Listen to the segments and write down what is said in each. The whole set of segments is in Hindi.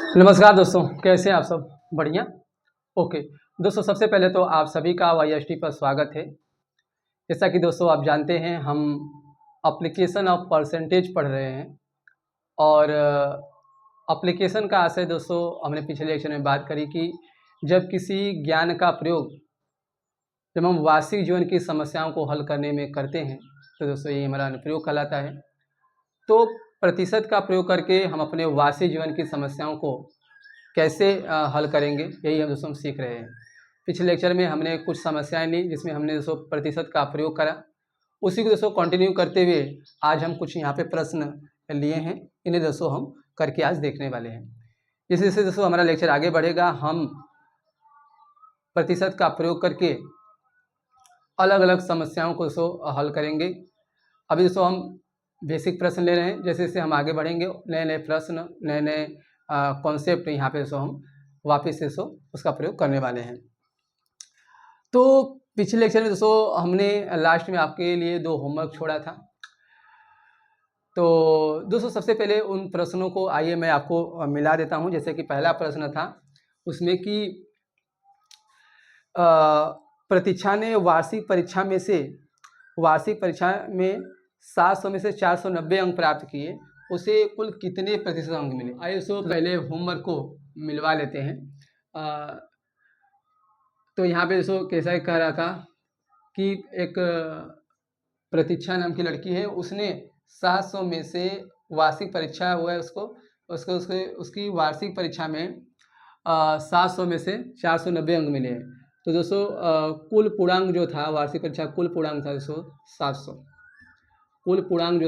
नमस्कार दोस्तों, कैसे हैं आप सब? बढ़िया? ओके। दोस्तों, सबसे पहले तो आप सभी का वाईएसटी पर स्वागत है। जैसा कि दोस्तों आप जानते हैं, हम एप्लीकेशन ऑफ परसेंटेज पढ़ रहे हैं और एप्लीकेशन का आशय दोस्तों हमने पिछले लेक्चर में बात करी कि जब किसी ज्ञान का प्रयोग जब हम वास्तविक जीवन की समस्याओं को हल करने में करते हैं तो दोस्तों ये हमारा अनुप्रयोग कहलाता है। तो प्रतिशत का प्रयोग करके हम अपने वास्तविक जीवन की समस्याओं को कैसे हल करेंगे, यही हम दोस्तों सीख रहे हैं। पिछले लेक्चर में हमने कुछ समस्याएं ली जिसमें हमने दोस्तों प्रतिशत का प्रयोग करा। उसी को दोस्तों कंटिन्यू करते हुए आज हम कुछ यहाँ पे प्रश्न लिए हैं, इन्हें दोस्तों हम करके आज देखने वाले हैं। जैसे जैसे दोस्तों हमारा लेक्चर आगे बढ़ेगा, हम प्रतिशत का प्रयोग करके अलग अलग समस्याओं को दोस्तों हल करेंगे। अभी दोस्तों हम बेसिक प्रश्न ले रहे हैं, जैसे जैसे हम आगे बढ़ेंगे नए नए प्रश्न, नए नए कॉन्सेप्ट यहाँ पे दोस्तों हम वापस से दोस्तों उसका प्रयोग करने वाले हैं। तो पिछले लेक्चर में दोस्तों हमने लास्ट में आपके लिए 2 होमवर्क छोड़ा था। तो दोस्तों सबसे पहले उन प्रश्नों को आइए मैं आपको मिला देता हूँ। जैसे कि पहला प्रश्न था उसमें कि प्रतीक्षा ने वार्षिक परीक्षा में 700 में से 490 अंक प्राप्त किए, उसे कुल कितने प्रतिशत अंक मिले? आइए दोस्तों पहले होमवर्क को मिलवा लेते हैं। तो यहाँ पे दोस्तों कैसा कह रहा था कि एक प्रतीक्षा नाम की लड़की है, उसने 700 में से वार्षिक परीक्षा हुआ है उसकी वार्षिक परीक्षा में 700 में से 490 अंक मिले हैं। तो दोस्तों कुल पूर्णांक जो था वार्षिक परीक्षा कुल पूर्णांक था दोस्तों 700। कुल पूर्णांक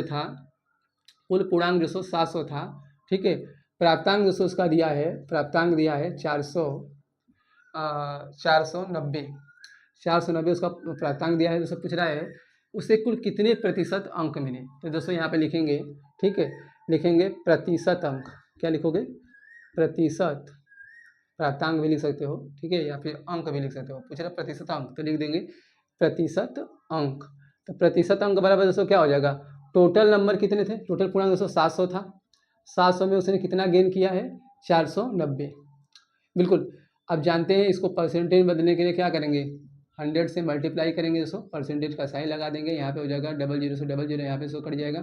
दोस्तों 700 था। ठीक है। प्राप्तांक दोस्तों उसका दिया है 490 उसका प्राप्तांक दिया है। दोस्तों पूछ रहा है उसे कुल कितने प्रतिशत अंक मिले। तो दोस्तों यहाँ पे लिखेंगे, ठीक है, लिखेंगे प्रतिशत अंक। क्या लिखोगे? प्रतिशत। प्राप्तांक भी लिख सकते हो, ठीक है, या फिर अंक भी लिख सकते हो। पूछ रहा है प्रतिशत अंक, तो लिख देंगे प्रतिशत अंक। तो प्रतिशत अंक बराबर दोस्तों क्या हो जाएगा? टोटल नंबर कितने थे? टोटल पूर्णांक दोस्तों 700 था। 700 में उसने कितना गेन किया है? 490। बिल्कुल। अब जानते हैं इसको परसेंटेज बदलने के लिए क्या करेंगे? 100 से मल्टीप्लाई करेंगे दोस्तों, परसेंटेज का साइन लगा देंगे। यहाँ पे हो जाएगा 00 से 00, यहाँ पे 100 कट जाएगा।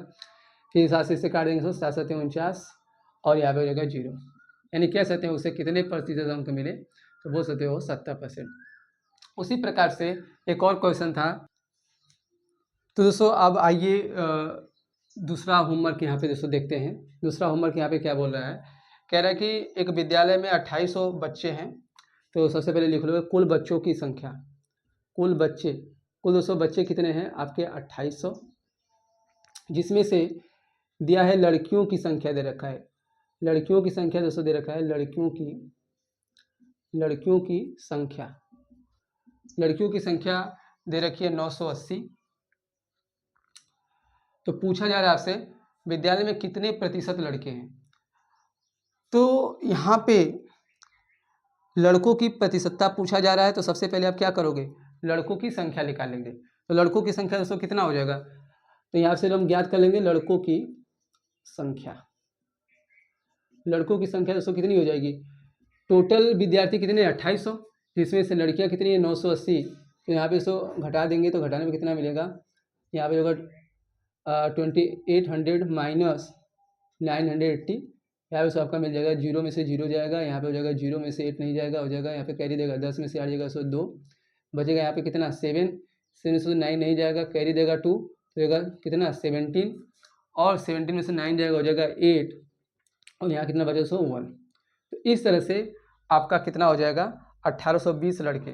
फिर 7 से काट देंगे दोस्तों, 7 7 49 और यहाँ पे हो जाएगा 0। यानी कह सकते हैं उसे कितने प्रतिशत अंक मिले? तो बोल सकते हो 70%। उसी प्रकार से एक और क्वेश्चन था। तो दोस्तों अब आइए दूसरा होमवर्क यहाँ पे दोस्तों देखते हैं। दूसरा होमवर्क यहाँ पे क्या बोल रहा है? कह रहा है कि एक विद्यालय में 2800 बच्चे हैं। तो सबसे पहले लिख लो कुल बच्चों की संख्या। कुल दोस्तों बच्चे कितने हैं आपके? 2800, जिसमें से दिया है लड़कियों की संख्या दे रखा है। लड़कियों की संख्या दोस्तों दे रखा है लड़कियों की संख्या दे रखी है 980। तो पूछा जा रहा है आपसे विद्यालय में कितने प्रतिशत लड़के हैं। तो यहाँ पे लड़कों की प्रतिशतता पूछा जा रहा है। तो सबसे पहले आप क्या करोगे? लड़कों की संख्या निकालेंगे। तो लड़कों की संख्या दोस्तों कितना हो जाएगा? तो यहाँ से हम ज्ञात कर लेंगे लड़कों की संख्या दोस्तों कितनी हो जाएगी? टोटल विद्यार्थी कितने? 2800, जिसमें से लड़कियां कितनी है? 980। तो यहाँ पे इसको घटा देंगे तो घटाने में कितना मिलेगा? यहाँ पे होगा 2800 माइनस 980। यहाँ पे आपका मिल जाएगा 0 में से 0 जाएगा, यहाँ पे हो जाएगा 0 में से 8 नहीं जाएगा, हो जाएगा यहाँ पे कैरी देगा 10 में से 8 जाएगा 2 बचेगा। यहाँ पे कितना? 7 में से 9 नहीं जाएगा, कैरी देगा 2, तो होगा कितना? 17 और 17 में से 9 जाएगा, हो जाएगा 8 और यहाँ कितना बचा? 1। तो इस तरह से आपका कितना हो जाएगा? 1820 लड़के।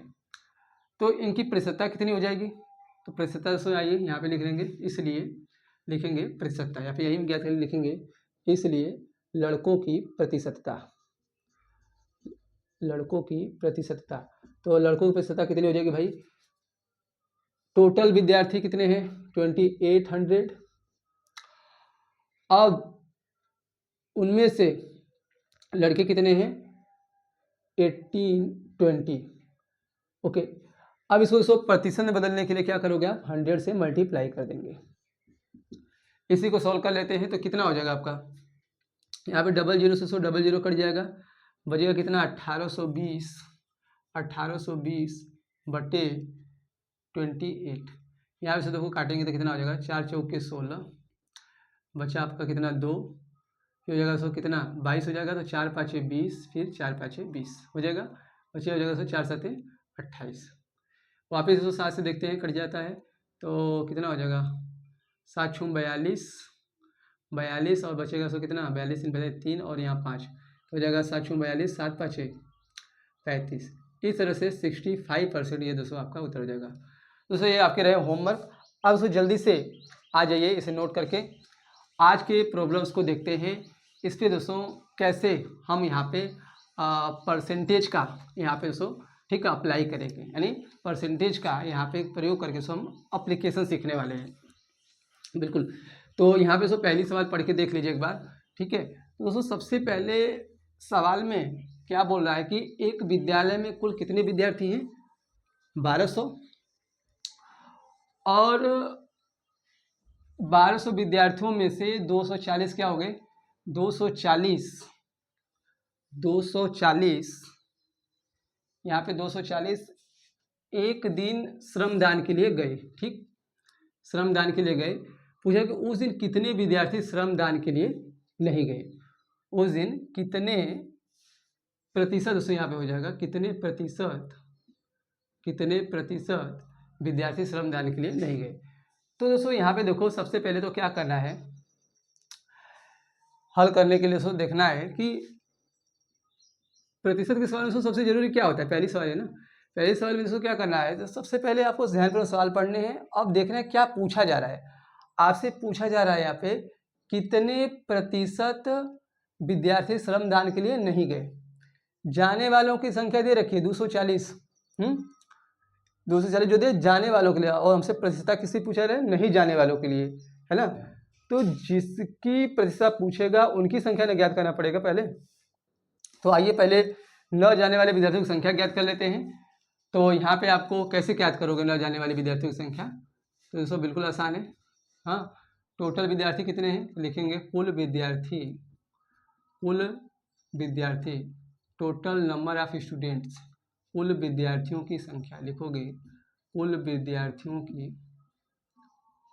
तो इनकी प्रतिशतता कितनी हो जाएगी? तो प्रतिशतता दोस्तों आइए यहाँ पे लिख लेंगे, इसलिए लिखेंगे प्रतिशतता, या फिर यही ज्ञात करके लिखेंगे, इसलिए लड़कों की प्रतिशतता। तो लड़कों की प्रतिशतता कितनी हो जाएगी भाई? टोटल विद्यार्थी कितने हैं? 2800। अब उनमें से लड़के कितने हैं? 1820। ओके। अब इसको प्रतिशत में बदलने के लिए क्या करोगे आप? 100 से मल्टीप्लाई कर देंगे। इसी को सॉल्व कर लेते हैं। तो कितना हो जाएगा आपका? यहाँ पे 00 से 00 कट जाएगा, बचेगा कितना 1820/28। यहाँ से देखो काटेंगे तो कितना हो जाएगा, 4 चौके 16, बचा आपका कितना 2, फिर हो जाएगा सो कितना 22 हो जाएगा, तो 4 5 20, फिर 4 5 20 हो जाएगा, बचे हो जाएगा सो 4 7 28। वापस इसको 7 से देखते हैं, कट जाता है तो कितना हो जाएगा, 7 छूम 42 और बचेगा सो कितना 42 3 3 और यहाँ 5, तो हो जाएगा 7 छूम 42, 7 5 35। इस तरह से 65% ये दोस्तों आपका उत्तर हो जाएगा। दोस्तों ये आपके रहे होमवर्क। अब दोस्तों जल्दी से आ जाइए, इसे नोट करके आज के प्रॉब्लम्स को देखते हैं। इस पर दोस्तों कैसे हम यहाँ पे परसेंटेज का यहाँ पे दोस्तों ठीक है अप्लाई करेंगे, यानी परसेंटेज का यहाँ पे प्रयोग करके सो हम अप्लीकेशन सीखने वाले हैं। बिल्कुल, तो यहाँ पे सो पहली सवाल पढ़ के देख लीजिए एक बार, ठीक है। तो दोस्तों सबसे पहले सवाल में क्या बोल रहा है कि एक विद्यालय में कुल कितने विद्यार्थी हैं, 1200, और 1200 विद्यार्थियों में से 240 क्या हो गए, 240 यहाँ पे 240 एक दिन श्रमदान के लिए गए, ठीक, श्रमदान के लिए गए। पूछा कि उस दिन कितने विद्यार्थी श्रमदान के लिए नहीं गए, उस दिन कितने प्रतिशत, दोस्तों यहाँ पे हो जाएगा कितने प्रतिशत विद्यार्थी श्रमदान के लिए नहीं गए। तो दोस्तों यहाँ पे देखो सबसे पहले तो क्या करना है, हल करने के लिए दोस्तों देखना है कि प्रतिशत के सवाल में सबसे जरूरी क्या होता है, पहली सवाल है ना, पहले सवाल में दोस्तों क्या करना है, तो सबसे पहले आपको ध्यानपूर्वक सवाल पढ़ने हैं। अब देखना है क्या पूछा जा रहा है, आपसे पूछा जा रहा है यहाँ पे कितने प्रतिशत विद्यार्थी श्रमदान के लिए नहीं गए। जाने वालों की संख्या दे रखी है 240, 240 जो दे जाने वालों के लिए, और हमसे प्रतिशत किससे पूछा रहा है, नहीं जाने वालों के लिए, है ना। तो जिसकी प्रतिशत पूछेगा उनकी संख्या ने ज्ञात करना पड़ेगा पहले। तो आइए पहले न जाने वाले विद्यार्थियों की संख्या ज्ञात कर लेते हैं। तो यहाँ पे आपको कैसे ज्ञात करोगे न जाने वाले विद्यार्थियों की संख्या, तो दोस्तों बिल्कुल आसान है। हाँ, टोटल विद्यार्थी कितने हैं, लिखेंगे कुल विद्यार्थी टोटल नंबर ऑफ स्टूडेंट्स, कुल विद्यार्थियों की संख्या लिखोगे, कुल विद्यार्थियों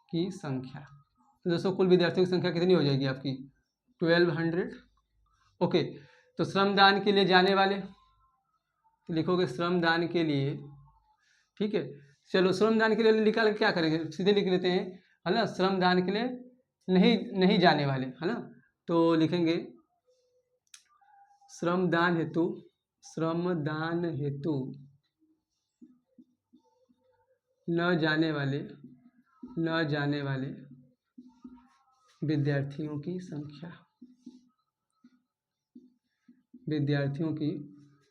की संख्या। तो दोस्तों कुल विद्यार्थियों की संख्या कितनी हो जाएगी आपकी 1200। ओके, तो श्रमदान के लिए जाने वाले तो लिखोगे श्रमदान के लिए, ठीक है। चलो श्रमदान के लिए निकाल क्या करेंगे, सीधे लिख लेते हैं, है ना, श्रमदान के लिए नहीं जाने वाले, है ना। तो लिखेंगे श्रमदान हेतु न जाने वाले विद्यार्थियों की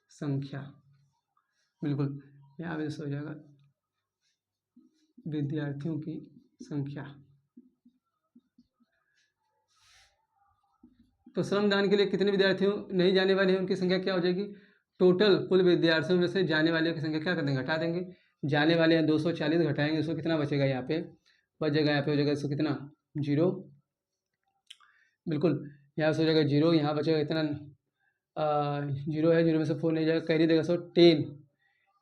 संख्या, बिल्कुल यहाँ पे हो जाएगा विद्यार्थियों की संख्या। तो श्रमदान के लिए कितने विद्यार्थियों नहीं जाने वाले हैं उनकी संख्या क्या हो जाएगी, टोटल कुल विद्यार्थियों में से जाने वाले की संख्या क्या कर देंगे, घटा देंगे। जाने वाले हैं 240, घटाएंगे उसको कितना बचेगा, यहाँ पे बचेगा, यहाँ पे हो जाएगा इसको कितना 0, बिल्कुल यहाँ से हो जाएगा 0, यहाँ बचेगा इतना 0 है, 0 में से 4 नहीं जाएगा, कैरी देगा सो 10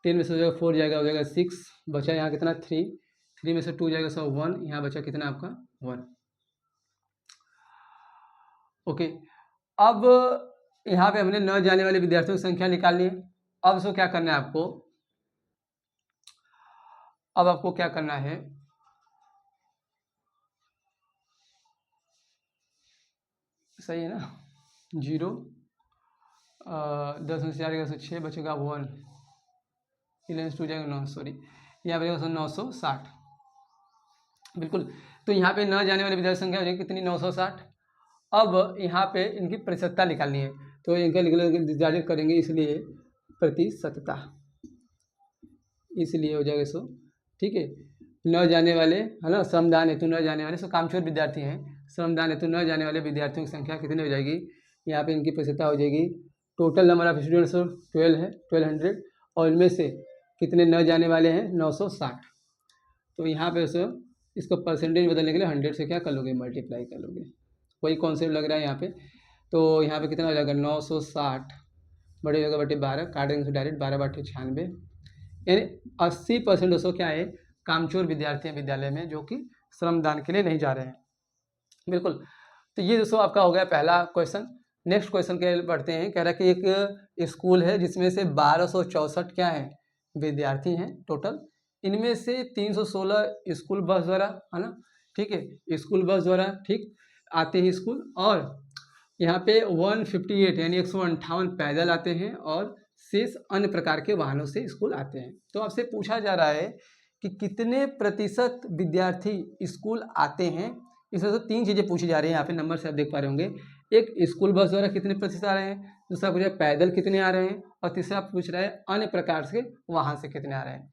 में से हो जाएगा 4 जाएगा, हो जाएगा 6, बचा यहाँ कितना 3 में से 2 जाएगा सो 1, यहाँ बचा कितना आपका 1। ओके, अब यहाँ पे हमने न जाने वाले विद्यार्थियों की संख्या निकालनी है। अब इसको क्या करना है आपको, अब आपको क्या करना है, सही है ना, 0 10 में से 4 जाएगा 6, बचेगा 1, 11 से 2 जाएगा 9, सॉरी यहाँ बचेगा 960, बिल्कुल। तो यहाँ पे न जाने वाले विद्यार्थी संख्या हो जाएगी कितनी 960। अब यहाँ पे इनकी प्रतिशतता निकालनी है, तो इनका निर्धारित करेंगे, इसलिए प्रतिशतता, इसलिए हो जाएगा सो, ठीक है। न जाने वाले, है ना, श्रमदान हेतु न जाने वाले, सो कामचोर विद्यार्थी हैं, श्रमदान हेतु न जाने वाले विद्यार्थियों की संख्या कितनी हो जाएगी, यहाँ पे इनकी प्रतिशतता हो जाएगी, टोटल नंबर ऑफ स्टूडेंट्स 12 है, 1200, और इनमें से कितने न जाने वाले हैं 960। तो यहाँ पे सो इसको परसेंटेज बदलने के लिए 100 से क्या कर लोगे, मल्टीप्लाई कर लोगे, वही कॉन्सेप्ट लग रहा है यहाँ पे। तो यहाँ पे कितना हो जाएगा 960 बड़े हो जाएगा बटे 12, काट देंगे डायरेक्ट 12 बटे 96, यानी 80% दोस्तों क्या है, कामचोर विद्यार्थी हैं विद्यालय में जो कि श्रमदान के लिए नहीं जा रहे हैं। बिल्कुल, तो ये दोस्तों आपका हो गया पहला क्वेश्चन। नेक्स्ट क्वेश्चन के बढ़ते हैं। कह रहा है कि एक स्कूल है जिसमें से 1264 क्या है, विद्यार्थी हैं टोटल। इनमें से 316 स्कूल बस द्वारा, है ना, ठीक है, स्कूल बस द्वारा ठीक आते हैं स्कूल, और यहाँ पे 158 यानी 158 पैदल आते हैं, और शेष अन्य प्रकार के वाहनों से स्कूल आते हैं। तो आपसे पूछा जा रहा है कि कितने प्रतिशत विद्यार्थी स्कूल आते हैं। इसमें से 3 चीज़ें पूछी जा रही हैं, यहाँ पे नंबर से आप देख पा रहे होंगे। एक, स्कूल बस द्वारा कितने प्रतिशत आ रहे हैं, दूसरा पूछ रहा है पैदल कितने आ रहे हैं, और तीसरा पूछ रहा है अन्य प्रकार से वाहन से कितने आ रहे हैं।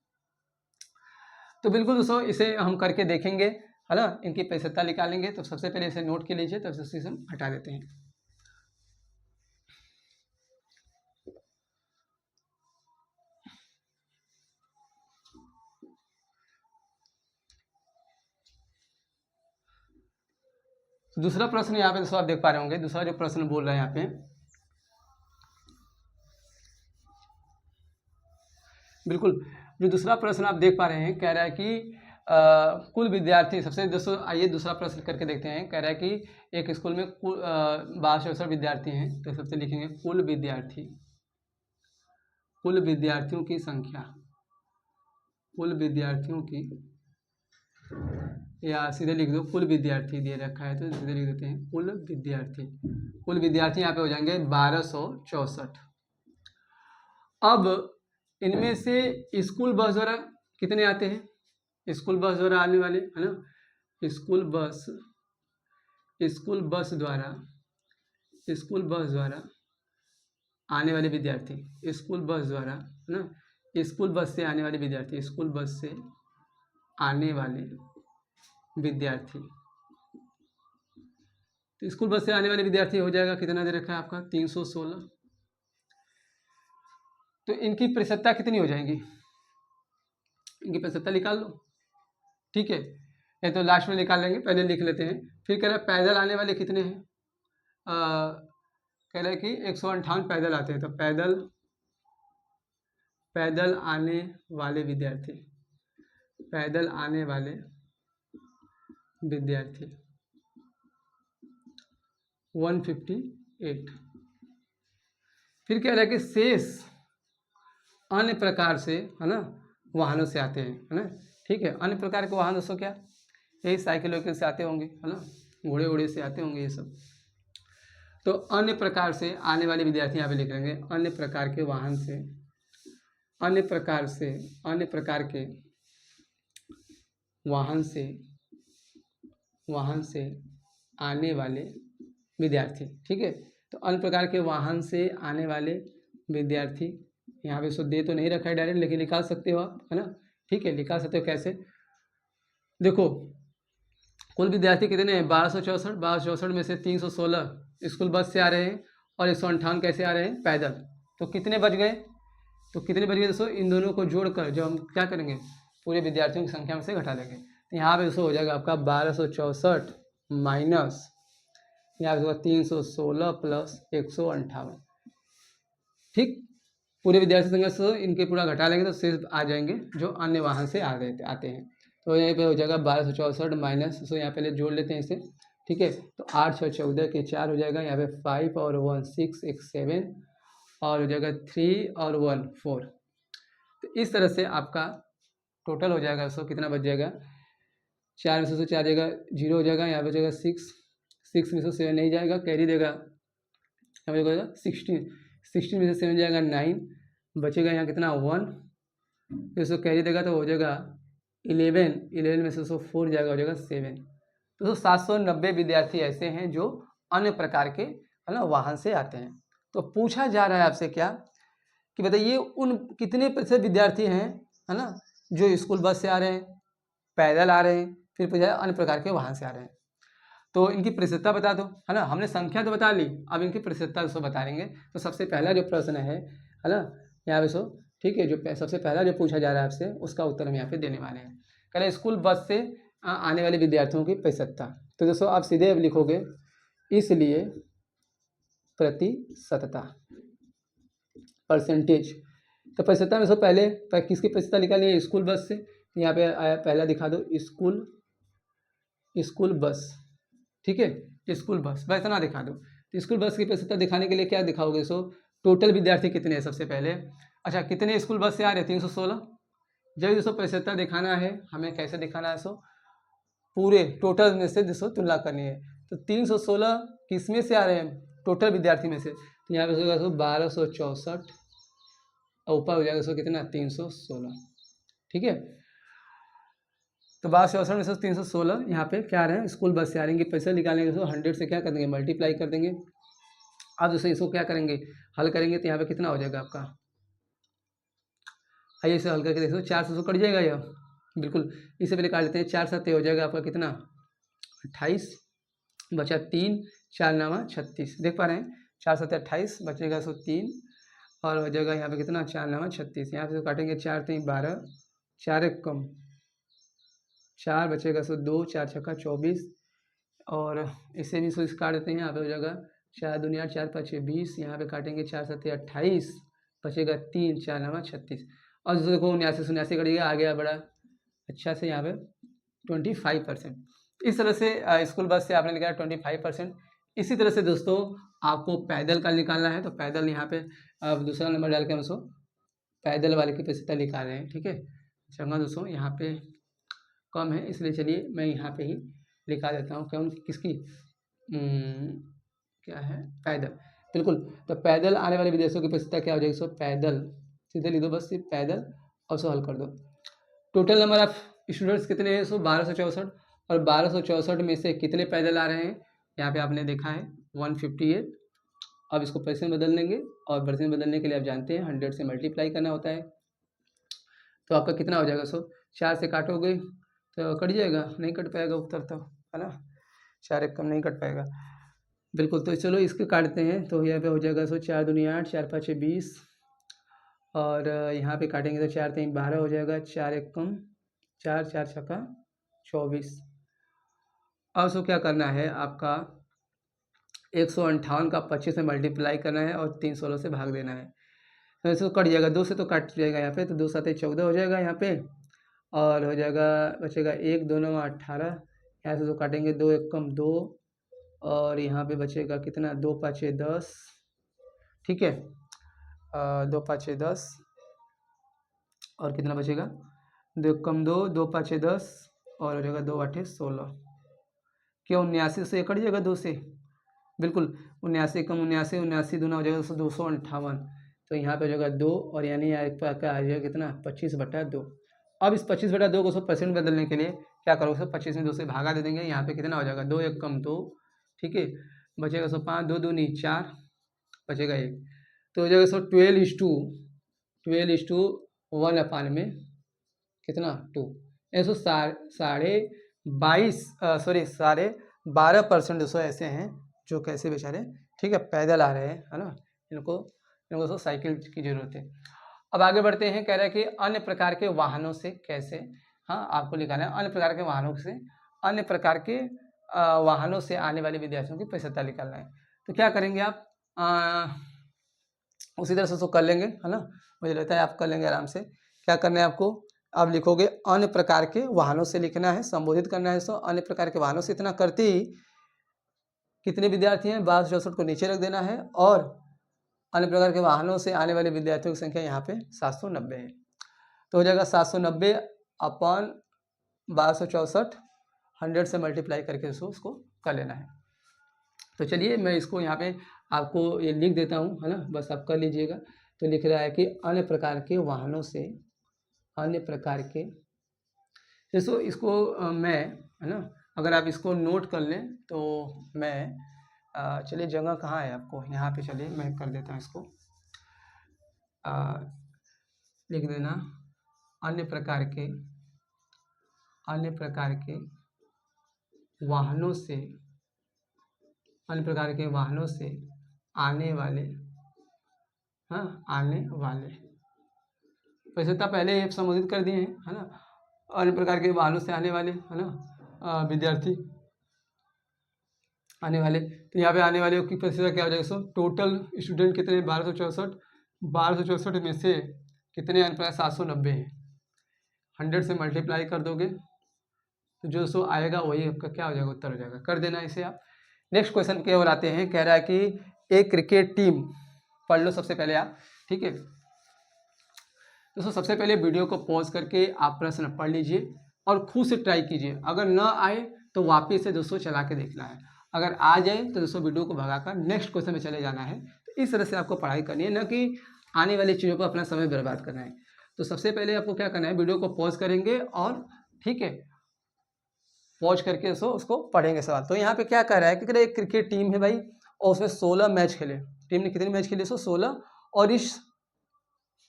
तो बिल्कुल दोस्तों इसे हम करके देखेंगे, है ना, इनकी प्रतिशतता निकालेंगे। तो सबसे पहले इसे नोट के लीजिए, तब से हम हटा देते हैं। दूसरा प्रश्न यहाँ पे दोस्तों आप देख पा रहे होंगे। दूसरा जो प्रश्न बोल रहा है यहाँ पे, बिल्कुल जो दूसरा प्रश्न आप देख पा रहे हैं, कह रहा है कि कुल विद्यार्थी, सबसे दोस्तों आइए दूसरा प्रश्न करके देखते हैं। कह रहा है कि एक स्कूल में कुल 62 विद्यार्थी हैं। तो सबसे लिखेंगे कुल विद्यार्थी, कुल विद्यार्थियों की संख्या, कुल विद्यार्थियों की, या सीधे लिख दो कुल विद्यार्थी दे रखा है तो सीधे लिख देते हैं कुल विद्यार्थी। कुल विद्यार्थी यहाँ पे हो जाएंगे 1264। अब इनमें से स्कूल बस द्वारा कितने आते हैं, स्कूल बस द्वारा आने वाले, है ना, स्कूल बस द्वारा, स्कूल बस द्वारा आने वाले विद्यार्थी, स्कूल बस द्वारा, है ना, स्कूल बस से आने वाले विद्यार्थी, स्कूल बस से आने वाले विद्यार्थी। तो स्कूल बस से आने वाले विद्यार्थी हो जाएगा, कितना दे रखा है आपका 316। तो इनकी प्रतिशतता कितनी हो जाएगी, इनकी प्रतिशतता निकाल लो, ठीक है। ये तो लास्ट में निकाल लेंगे, पहले लिख लेते हैं। फिर कह रहा है पैदल आने वाले कितने हैं, कह रहा है कि 158 पैदल आते हैं। तो पैदल आने वाले विद्यार्थी, पैदल आने वाले विद्यार्थी 158। फिर कह रहा है कि शेष अन्य प्रकार से, है ना, वाहनों से आते हैं, है ना, ठीक है। अन्य प्रकार के वाहन दोस्तों क्या, यही साइकिल वाइकिल से आते होंगे, है ना, घोड़े वोड़े से आते होंगे ये सब। तो अन्य प्रकार से आने वाले विद्यार्थी यहाँ पे लिख लेंगे अन्य प्रकार के वाहन से, अन्य प्रकार से, अन्य प्रकार के वाहन से आने वाले विद्यार्थी, ठीक है। तो अन्य प्रकार के वाहन से आने वाले विद्यार्थी, यहाँ पे दे तो नहीं रखा है डायरेक्ट, लेकिन निकाल सकते हो आप, है ना, ठीक है, निकाल सकते हो। कैसे, देखो कुल विद्यार्थी कितने हैं 1264 में से 316 स्कूल बस से आ रहे हैं, और 158 कैसे आ रहे हैं, पैदल। तो कितने बच गए, तो कितने बच गए दोस्तों, इन दोनों को जोड़कर जो हम क्या करेंगे, पूरे विद्यार्थियों की संख्या में से घटा देंगे। तो यहाँ पे दोस्तों हो जाएगा आपका 1264 माइनस यहाँ पे 316 प्लस 158, ठीक। पूरे विद्यार्थी संख्या से इनके पूरा घटा लेंगे तो सिर्फ आ जाएंगे जो अन्य वाहन से आते हैं। तो यहाँ पे हो जाएगा 1264 माइनस, सो यहाँ पहले जोड़ लेते हैं इसे, ठीक है। तो 8 6 14 के 4 हो जाएगा, यहाँ पे 5 और 1 6 1 7, और हो जाएगा 3 और 1 4। तो इस तरह से आपका टोटल हो जाएगा। सो कितना बच जाएगा, 4 में से 4 जाएगा 0 हो जाएगा, यहाँ पे जाएगा 6 में से 7 नहीं जाएगा, कैरी देगा, यहाँ पे जाएगा 16 में से 7 जाएगा 9, बचेगा यहाँ कितना 1, फिर उसको कैरी देगा तो हो जाएगा 11 में से 4 जाएगा, हो जाएगा 7। तो 790 विद्यार्थी ऐसे हैं जो अन्य प्रकार के, है ना, वाहन से आते हैं। तो पूछा जा रहा है आपसे क्या कि बताइए उन कितने प्रतिशत विद्यार्थी हैं, है ना, जो स्कूल बस से आ रहे हैं, पैदल आ रहे हैं, फिर पूछा अन्य प्रकार के वाहन से आ रहे हैं। तो इनकी प्रतिशतता बता दो, है ना, हमने संख्या तो बता ली, अब इनकी प्रतिशतता उसको बता देंगे। तो सबसे पहला जो प्रश्न है ना, यहाँ पे ठीक है, जो सबसे पहला जो पूछा जा रहा है आपसे उसका उत्तर हम यहाँ पे देने वाले हैं। कह रहे स्कूल बस से आने वाले विद्यार्थियों की प्रतिशतता। तो दोस्तों आप सीधे अब लिखोगे इसलिए प्रतिशतता, परसेंटेज। तो प्रतिशतता में से पहले किसकी प्रतिशतता निकालनी है, स्कूल बस से। तो यहाँ पे आया पहला दिखा दो, स्कूल बस, ठीक है, स्कूल बस इतना दिखा दो। तो स्कूल बस की प्रतिशतता दिखाने के लिए क्या दिखाओगे, सो टोटल विद्यार्थी कितने हैं सबसे पहले। अच्छा, कितने स्कूल बस से आ रहे हैं, 316। जब दोस्तों प्रतिशतता दिखाना है हमें कैसे दिखाना है, सो पूरे टोटल में से दोस्तों तुलना करनी है। तो 316 किस में से आ रहे हैं, टोटल विद्यार्थी में से। तो यहाँ पे होगा 1264 और ऊपर हो जाएगा सो कितना, 316, ठीक है। तो 1264 में से 316 यहाँ पे क्या आ रहे हैं, स्कूल बस से आ रहे हैं। पैसे निकालेंगे तो 100 से क्या कर देंगे, मल्टीप्लाई कर देंगे। अब दोस्तों इसको क्या करेंगे, हल करेंगे तो यहाँ पे कितना हो जाएगा आपका, आइए इसे हल करके देखो, 4 से कट जाएगा यह, बिल्कुल। इससे पहले काट लेते हैं, 4 7 हो जाएगा आपका कितना, 28, बचा 3, 4 9 36, देख पा रहे हैं, 4 7 28, बचेगा 3 और हो जाएगा यहाँ पे कितना, 4 9 36। यहाँ से काटेंगे 4 3 12, 4 1 कम 4, बचेगा 2, 4 छक्का 24 और इसे भी इस काट देते हैं। यहाँ पे हो जाएगा 4 दूनी 8, 4 5 20, यहाँ पे काटेंगे 4 7 28, बचेगा 3, 4 9 36 और देखो 79 से 79 कटिएगा, आ गया बड़ा अच्छा से यहाँ पे 25%। इस तरह से स्कूल बस से आपने निकाला 25%। इसी तरह से दोस्तों आपको पैदल का निकालना है, तो पैदल यहाँ पे दूसरा नंबर डाल के हम उसको पैदल वाले की प्रतिशतता निकाल रहे हैं, ठीक है। चंगा दोस्तों यहाँ पे कम है, इसलिए चलिए मैं यहाँ पे ही लिखा देता हूँ कौन किसकी, क्या है, पैदल, बिल्कुल। तो पैदल आने वाले विदेशों की प्रतिशतता क्या हो जाएगी, सो पैदल सीधे लिख दो, बस सिर्फ पैदल और सो हल कर दो। टोटल नंबर ऑफ स्टूडेंट्स कितने हैं, सो 1264 और 1264 में से कितने पैदल आ रहे हैं, यहाँ पे आपने देखा है 158। अब इसको परसेंट बदल देंगे और परसेंट बदलने के लिए आप जानते हैं 100 से मल्टीप्लाई करना होता है। तो आपका कितना हो जाएगा, सो 4 से काटोगे तो कट जाएगा, नहीं कट पाएगा उत्तर तो, है ना, 4 1 कम नहीं कट पाएगा, बिल्कुल। तो चलो इसके काटते हैं, तो यहाँ पे हो जाएगा 4 दूनी 8, 4 5 20 और यहाँ पे काटेंगे तो 4 3 12 हो जाएगा, 4 1 कम 4, 4 छक्का 24। अब सो क्या करना है आपका, 158 का 25 से मल्टीप्लाई करना है और 316 से भाग देना है। तो इसको कट जाएगा, 2 से तो कट जाएगा यहाँ पे, तो 2 7 14 हो जाएगा यहाँ पे और हो जाएगा, बचेगा 1 2 9 18, यहाँ से तो काटेंगे 2 1 कम 2 और यहाँ पे बचेगा कितना, 2 5 10, ठीक है, 2 5 10 और कितना बचेगा, 2 कम 2, 2 5 10 और हो जाएगा 2 8 16। क्यों, 79 से कट जाएगा 2 से, बिल्कुल, 79 कम 79, 79 दूना हो जाएगा 258। तो यहाँ पे हो जाएगा 2 और यानी एक आ जाएगा कितना, 25/2। अब इस 25/2 को 100% बदलने के लिए क्या करोगे, 25 में 2 से भागा दे देंगे, यहाँ पे कितना हो जाएगा, 2 1 कम 2, ठीक है, बचेगा 5 2 दूनी 4, बचेगा 1, तो हो जाएगा 12:1 में कितना 2, ऐसे 12.5% दोस्तों ऐसे हैं जो कैसे बेचारे, ठीक है, पैदल आ रहे हैं, है ना, इनको तो साइकिल की जरूरत है। अब आगे बढ़ते हैं, कह रहा है कि अन्य प्रकार के वाहनों से कैसे, हाँ आपको लिखाना है, अन्य प्रकार के वाहनों से, अन्य प्रकार के वाहनों से आने वाले विद्यार्थियों की प्रतिशतता निकालना है। तो क्या करेंगे आप, उसी तरह से उसको कर लेंगे, है ना, मुझे लगता है आप कर लेंगे आराम से। क्या करना है आपको, आप लिखोगे अन्य प्रकार के वाहनों से लिखना है, संबोधित करना है। सो अन्य प्रकार के वाहनों से इतना करते ही कितने विद्यार्थी हैं, 1264 को नीचे रख देना है और अन्य प्रकार के वाहनों से आने वाले विद्यार्थियों की संख्या यहाँ पे 790 है। तो हो जाएगा 790 अपन 1264, 100 से मल्टीप्लाई करके उसको कर लेना है। तो चलिए मैं इसको यहाँ पे आपको ये लिख देता हूँ, है ना, बस आप कर लीजिएगा। तो लिख रहा है कि अन्य प्रकार के वाहनों से, अन्य प्रकार के, जैसो इसको मैं, है ना, अगर आप इसको नोट कर लें तो मैं, चलिए जगह कहाँ है आपको, यहाँ पे चलिए मैं कर देता हूँ इसको, लिख देना अन्य प्रकार के वाहनों से, अन्य प्रकार के वाहनों से आने वाले, हाँ आने वाले, प्रतिशतता पहले ही संबोधित कर दिए हैं, है ना, अन्य प्रकार के वाहनों से आने वाले, है ना, विद्यार्थी आने वाले। तो यहाँ पे आने वाले की प्रतिशतता क्या हो जाएगा, सो टोटल स्टूडेंट कितने, 1264 1264 में से कितने अनुप्राय 790 है। 100 से मल्टीप्लाई कर दोगे तो जो सो आएगा वही आपका क्या हो जाएगा, उत्तर हो जाएगा। कर देना इसे आप। नेक्स्ट क्वेश्चन की ओर आते हैं। कह रहा है कि एक क्रिकेट टीम, पढ़ लो सबसे पहले आप, ठीक है। दोस्तों सबसे पहले वीडियो को पॉज करके आप प्रश्न पढ़ लीजिए और खुद से ट्राई कीजिए। अगर ना आए तो वापस से दोस्तों चला के देखना है। अगर आ जाए तो दोस्तों वीडियो को भगाकर नेक्स्ट क्वेश्चन में चले जाना है। तो इस तरह से आपको पढ़ाई करनी है, न कि आने वाली चीज़ों पर अपना समय बर्बाद करना है। तो सबसे पहले आपको क्या करना है, वीडियो को पॉज करेंगे और ठीक है पॉज करके उसको पढ़ेंगे सवाल। तो यहाँ पे क्या कह रहा है कि एक क्रिकेट टीम है भाई और उसमें 16 मैच खेले। टीम ने कितने मैच खेले, 16। और इस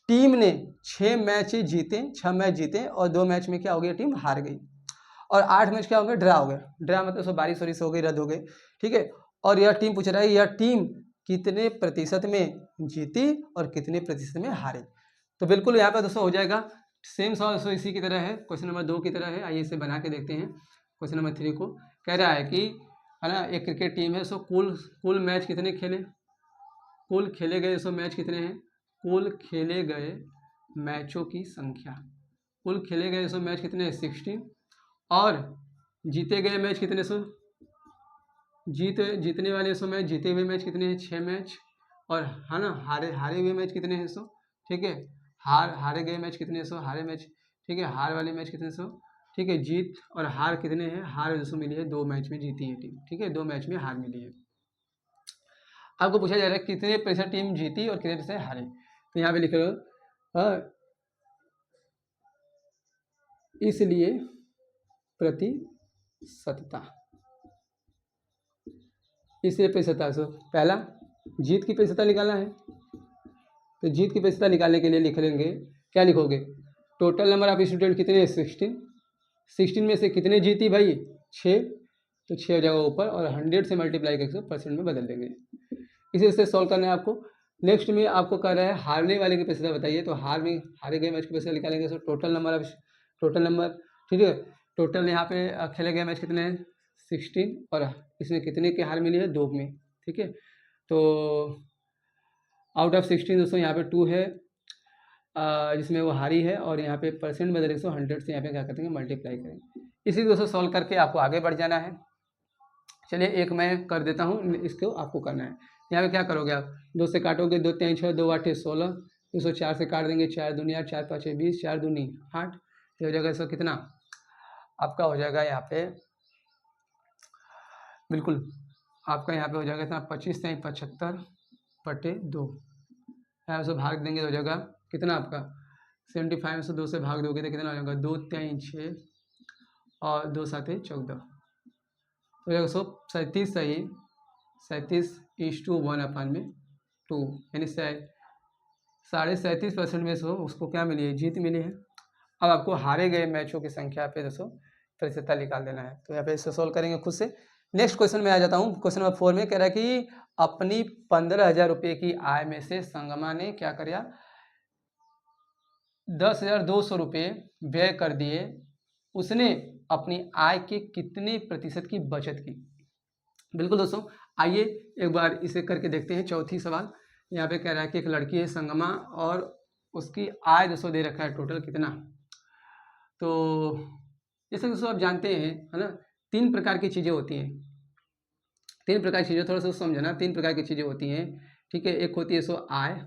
टीम ने 6 मैच जीते, 6 मैच जीते और 2 मैच में क्या हो गया, टीम हार गई। और 8 मैच क्या हो गया, ड्रा हो गया। ड्रा मतलब सब बारिश वारिश हो गई, रद्द हो गई, ठीक है। और यह टीम पूछ रहा है, यह टीम कितने प्रतिशत में जीती और कितने प्रतिशत में हारी। तो बिल्कुल यहाँ पे दोस्तों हो जाएगा सेम सवाल दोस्तों इसी की तरह है, क्वेश्चन नंबर 2 की तरह है। आइए इसे बना के देखते हैं। क्वेश्चन नंबर 3 को कह रहा है कि है ना, एक क्रिकेट टीम है, सो कुल मैच कितने खेले, कुल खेले गए सो मैच कितने हैं, कुल खेले गए मैचों की संख्या, कुल खेले गए सो मैच कितने हैं 16। और जीते गए मैच कितने, सो जीतने वाले सो मैच, जीते हुए मैच कितने हैं 6 मैच। और है ना हारे हुए मैच कितने हैं, सो ठीक है हारे गए मैच कितने, सो हारे मैच, ठीक है हार वाले मैच कितने, सो ठीक है। जीत और हार कितने हैं, हार दोस्तों मिली है 2 मैच में जीती है टीम, ठीक है 2 मैच में हार मिली है। आपको पूछा जा रहा है कितने प्रतिशत टीम जीती और कितने प्रतिशत हारे। तो यहाँ पे लिख रहे हो इसलिए प्रतिशतता, इसलिए प्रतिशतता। सो पहला जीत की प्रतिशतता निकालना है। तो जीत की प्रतिशतता निकालने के लिए लिख लेंगे, क्या लिखोगे, टोटल नंबर ऑफ स्टूडेंट कितने हैं 16। 16 में से कितने जीती भाई 6, तो 6 हो जाएगा ऊपर और 100 से मल्टीप्लाई करके 100% में बदल देंगे। इसी से सॉल्व करना है आपको। नेक्स्ट में आपको कह रहा है हारने वाले की प्रतिशत बताइए। तो हारे गए मैच की प्रतिशत निकालेंगे। सो टोटल नंबर, ठीक है। टोटल यहाँ पे खेले गए मैच कितने हैं 16 और इसमें कितने की हार मिली है 2 में, ठीक है। तो आउट ऑफ 16 दोस्तों यहाँ पे 2 है जिसमें वो हारी है और यहाँ पे परसेंट बदले 100 से यहाँ पे क्या करेंगे मल्टीप्लाई करेंगे। इसी दोस्तों सॉल्व करके आपको आगे बढ़ जाना है। चलिए एक मैं कर देता हूँ, इसको आपको करना है। यहाँ पे क्या करोगे आप, 2 से काटोगे, 2 3 6, 2 8 16, 204 से काट देंगे, 4 दूनी 8, 4 5 20, 4 दूनी 8, ये हो जाएगा। इसका कितना आपका हो जाएगा यहाँ पे, बिल्कुल आपका यहाँ पे हो जाएगा इतना 25 से 75/2। यहाँ से भाग देंगे तो हो जाएगा कितना आपका 75 से 2 से भाग दोगे तो कितना हो जाएगा 2 3 6 और 2 7 14, तो जाएगा 137 सही 37:1/2, यानी 37.5% में से उसको क्या मिली है, जीत मिली है। अब आपको हारे गए मैचों की संख्या पे दोस्तों प्रतिशतता निकाल देना है। तो यहाँ पे इससे सोल्व करेंगे खुद से। नेक्स्ट क्वेश्चन में आ जाता हूँ। क्वेश्चन नंबर 4 में कह रहा है कि अपनी 15,000 रुपये की आय में से संगमा ने क्या किया, 10,200 रुपये व्यय कर दिए। उसने अपनी आय के कितने प्रतिशत की बचत की। बिल्कुल दोस्तों आइए एक बार इसे करके देखते हैं। चौथी सवाल यहाँ पे कह रहा है कि एक लड़की है संगमा और उसकी आय दोस्तों दे रखा है टोटल कितना। तो जैसे दोस्तों आप जानते हैं है ना, 3 प्रकार की चीज़ें होती हैं। 3 प्रकार की चीज़ें थोड़ा सा समझना, 3 प्रकार की चीज़ें होती हैं, ठीक है। एक होती है सो आय,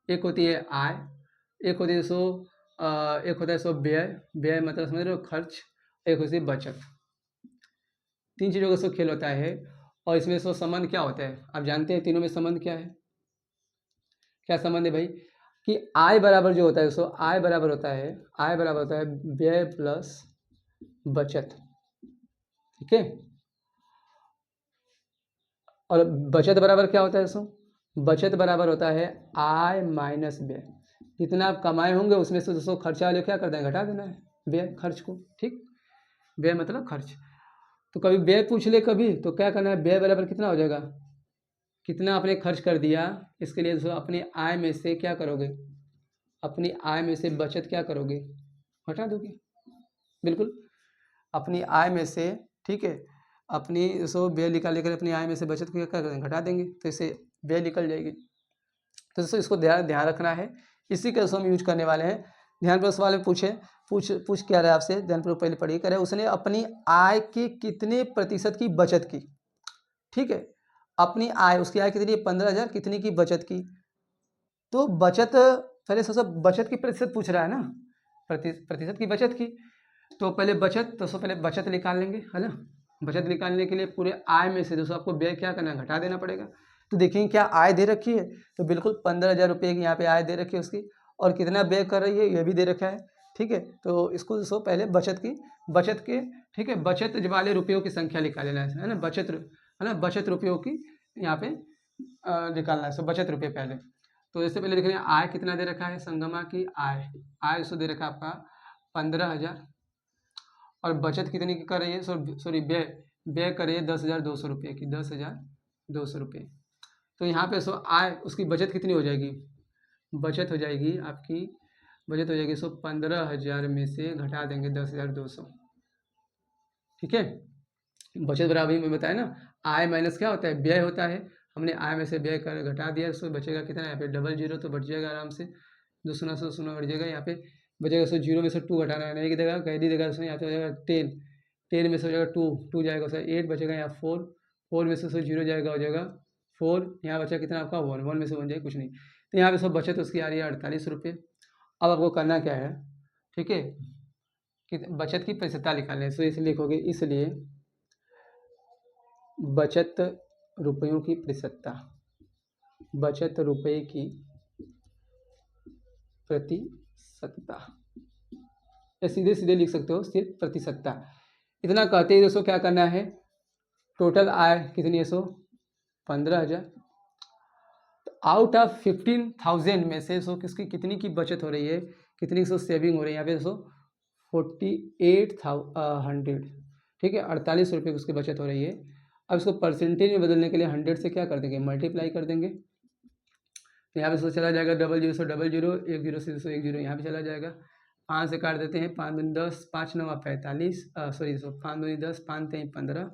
एक होती है आय, एक होती है सो एक होता है सो व्यय मतलब समझ रहे हो खर्च, एक होती है बचत। 3 चीज़ों का सो खेल होता है। और इसमें सो संबंध क्या होता है आप जानते हैं, तीनों में संबंध क्या है, क्या संबंध है भाई, कि आय बराबर जो होता है सो आय बराबर होता है व्यय प्लस बचत, ठीक है। और बचत बराबर क्या होता है सो, बचत बराबर होता है आय माइनस व्यय। जितना आप कमाए होंगे उसमें से दोस्तों खर्चा वाले क्या कर देना, घटा देना है व्यय खर्च को, ठीक। व्यय मतलब खर्च। तो कभी व्यय पूछ ले कभी तो क्या करना है, व्यय बराबर कितना हो जाएगा, कितना आपने खर्च कर दिया, इसके लिए दोस्तों अपनी आय में से क्या करोगे, अपनी आय में से बचत क्या करोगे, घटा दोगे। बिल्कुल अपनी आय में से, ठीक है, अपनी सो व्यय निकाल लेकर अपनी आय में से बचत को क्या करें, घटा देंगे, तो इससे व्यय निकल जाएगी। तो दोस्तों इसको ध्यान रखना है, इसी का दोस्तों हम यूज करने वाले हैं। ध्यान पर सवाल में पूछ क्या रहा है आपसे, ध्यान पर पहले पढ़िए। कह रहा है उसने अपनी आय के कितने प्रतिशत की बचत की। ठीक है, अपनी आय, उसकी आय कितनी है 15,000, कितनी की बचत की। तो बचत पहले सबसे बचत की प्रतिशत पूछ रहा है ना, प्रतिशत की बचत की। तो पहले बचत, तो पहले बचत निकाल लेंगे, है ना। बचत निकालने के लिए पूरे आय में से दोस्तों आपको व्यय क्या करना है, घटा देना पड़ेगा। तो देखेंगे क्या आय दे रखी है, तो बिल्कुल 15,000 रुपये की यहाँ पे आय दे रखी है उसकी, और कितना व्यय कर रही है ये भी दे रखा है। ठीक है, तो इसको दोस्तों पहले बचत के ठीक है, बचत वाले रुपयों की संख्या निकाल लेना है ना, बचत है ना, बचत रुपयों की यहाँ पे निकालना है। सो बचत रुपये पहले, तो इससे पहले देख रहे हैं आय कितना दे रखा है, संगमा की आय उसको दे रखा है आपका 15,000, और बचत कितनी की कर रही है, सॉरी व्यय कर रही है 10,200 रुपये की, 10,200 रुपये। तो यहाँ पे सो आय, उसकी बचत कितनी हो जाएगी, बचत हो जाएगी आपकी, बचत हो जाएगी 15,000 में से घटा देंगे 10,200। ठीक है, बचत बराबर में बताया ना, आय माइनस क्या होता है, व्यय होता है। हमने आय में से व्यय कर घटा दिया, उसको बचेगा कितना, यहाँ पे 00 तो बच जाएगा आराम से, 2 शून्य से 0 बढ़ जाएगा, यहाँ पे बचेगा। सो 0 में से 2 घटाना है, नहीं की देगा कैदी देगा, उसमें यहाँ पे हो जाएगा 10 में से हो जाएगा 2 जाएगा, उसका 8 बचेगा, यहाँ 4 में से 0 जाएगा, हो जाएगा 4, यहाँ बचा कितना आपका 1 में से 1 जाएगा, कुछ नहीं। तो यहाँ पे सब बचत उसकी आ रही है 48 रुपये। अब आपको करना क्या है, ठीक है, कि बचत की प्रतिशतता निकालनी है। सो इसलिए लिखोगे, इसलिए बचत रुपयों की प्रतिशतता, बचत रुपये की प्रतिशतता, या सीधे सीधे लिख सकते हो सिर्फ प्रतिशतता। इतना कहते ही दोस्तों क्या करना है, टोटल आय कितनी है, 15,000। आउट ऑफ 15,000 में से किसकी कितनी की बचत हो रही है, कितनी सेविंग हो रही है, यहाँ पे 48,100, ठीक है, 48 रुपये की उसकी बचत हो रही है। अब इसको परसेंटेज में बदलने के लिए 100 से क्या कर देंगे, मल्टीप्लाई कर देंगे। तो यहाँ पे चला जाएगा 00 से 00, 10 से 10 यहाँ पे चला जाएगा। 5 से काट देते हैं, 5 दूनी 10, 5 9 45, सॉरी 5 दूनी 10, 5 3 15,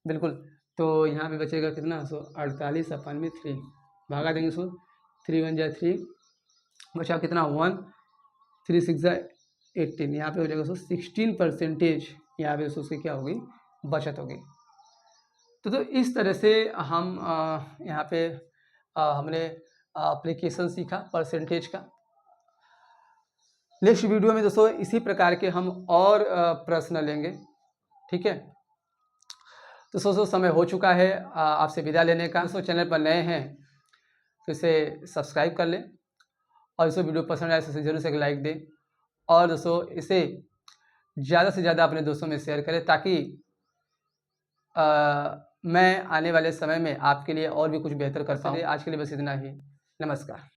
बिल्कुल। तो यहाँ पे बचेगा कितना, 48 अपन में 3 भागा देंगे, 3 1 जा 3, बचा कितना 1, 3 6 जा 18, यहाँ पे हो जाएगा 16% यहाँ पे उसकी क्या होगी, बचत होगी। तो इस तरह से हम यहाँ पे हमने एप्लीकेशन सीखा परसेंटेज का। नेक्स्ट वीडियो में दोस्तों इसी प्रकार के हम और प्रश्न लेंगे, ठीक है। तो दोस्तों समय हो चुका है आपसे विदा लेने का। दोस्तों चैनल पर नए हैं तो इसे सब्सक्राइब कर लें, और दोस्तों वीडियो पसंद आए तो जरूर से एक लाइक दें, और दोस्तों इसे ज़्यादा से ज़्यादा अपने दोस्तों में शेयर करें, ताकि मैं आने वाले समय में आपके लिए और भी कुछ बेहतर कर पाऊँ। आज के लिए बस इतना ही, नमस्कार।